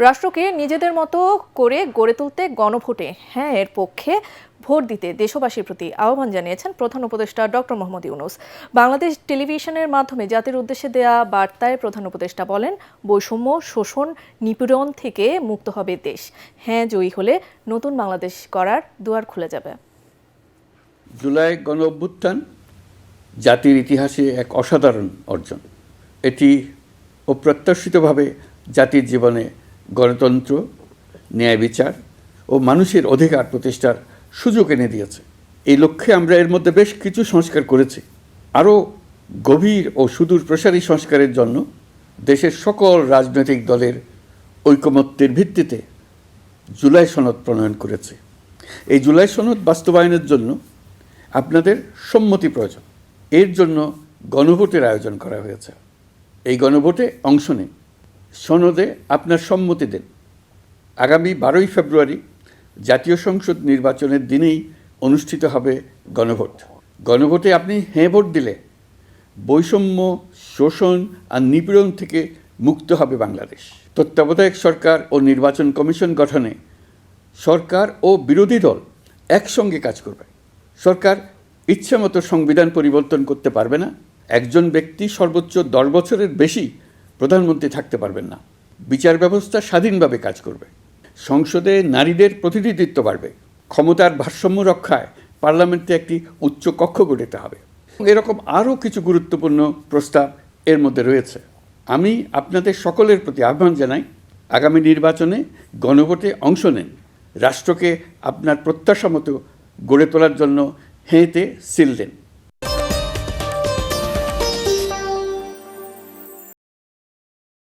রাষ্ট্রকে নিজেদের মতো করে গড়ে তুলতে গণভোটে হ্যাঁ এর পক্ষে ভোট দিতে দেশবাসীর প্রতি আহ্বান জানিয়েছেন প্রধান উপদেষ্টা ডক্টর মোহাম্মদ ইউনূস। বাংলাদেশ টেলিভিশনের মাধ্যমে জাতির উদ্দেশ্যে দেয়া বার্তায় প্রধান উপদেষ্টা বলেন, বৈষম্য, শোষণ, নিপীড়ন থেকে মুক্ত হবে দেশ। হ্যাঁ জয়ী হলে নতুন বাংলাদেশ গড়ার দুয়ার খুলে যাবে। জুলাই গণ অভ্যুত্থান জাতির ইতিহাসে এক অসাধারণ অর্জন। এটি অপ্রত্যাশিতভাবে জাতির জীবনে গণতন্ত্র, ন্যায় বিচার ও মানুষের অধিকার প্রতিষ্ঠার সুযোগ এনে দিয়েছে। এই লক্ষ্যে আমরা এর মধ্যে বেশ কিছু সংস্কার করেছি। আরও গভীর ও সুদূর প্রসারী সংস্কারের জন্য দেশের সকল রাজনৈতিক দলের ঐকমত্যের ভিত্তিতে জুলাই সনদ প্রণয়ন করেছে। এই জুলাই সনদ বাস্তবায়নের জন্য আপনাদের সম্মতি প্রয়োজন। এর জন্য গণভোটের আয়োজন করা হয়েছে। এই গণভোটে অংশ নিন, সনদে আপনার সম্মতি দেন। আগামী 12ই ফেব্রুয়ারি জাতীয় সংসদ নির্বাচনের দিনেই অনুষ্ঠিত হবে গণভোট। গণভোটে আপনি হ্যাঁ ভোট দিলে বৈষম্য, শোষণ আর নিপীড়ন থেকে মুক্ত হবে বাংলাদেশ। তত্ত্বাবধায়ক সরকার ও নির্বাচন কমিশন গঠনে সরকার ও বিরোধী দল একসঙ্গে কাজ করবে। সরকার ইচ্ছামতো সংবিধান পরিবর্তন করতে পারবে না। একজন ব্যক্তি সর্বোচ্চ 10 বছরের বেশি প্রধানমন্ত্রী থাকতে পারবেন না। বিচার ব্যবস্থা স্বাধীনভাবে কাজ করবে। সংসদে নারীদের প্রতিনিধিত্ব বাড়বে। ক্ষমতার ভারসাম্য রক্ষায় পার্লামেন্টে একটি উচ্চ কক্ষ গঠিত হবে। এরকম আরও কিছু গুরুত্বপূর্ণ প্রস্তাব এর মধ্যে রয়েছে। আমি আপনাদের সকলের প্রতি আহ্বান জানাই, আগামী নির্বাচনে গণভোটে অংশ নেন। রাষ্ট্রকে আপনার প্রত্যাশা মতো গড়ে তোলার জন্য হেঁতে সিল দেন।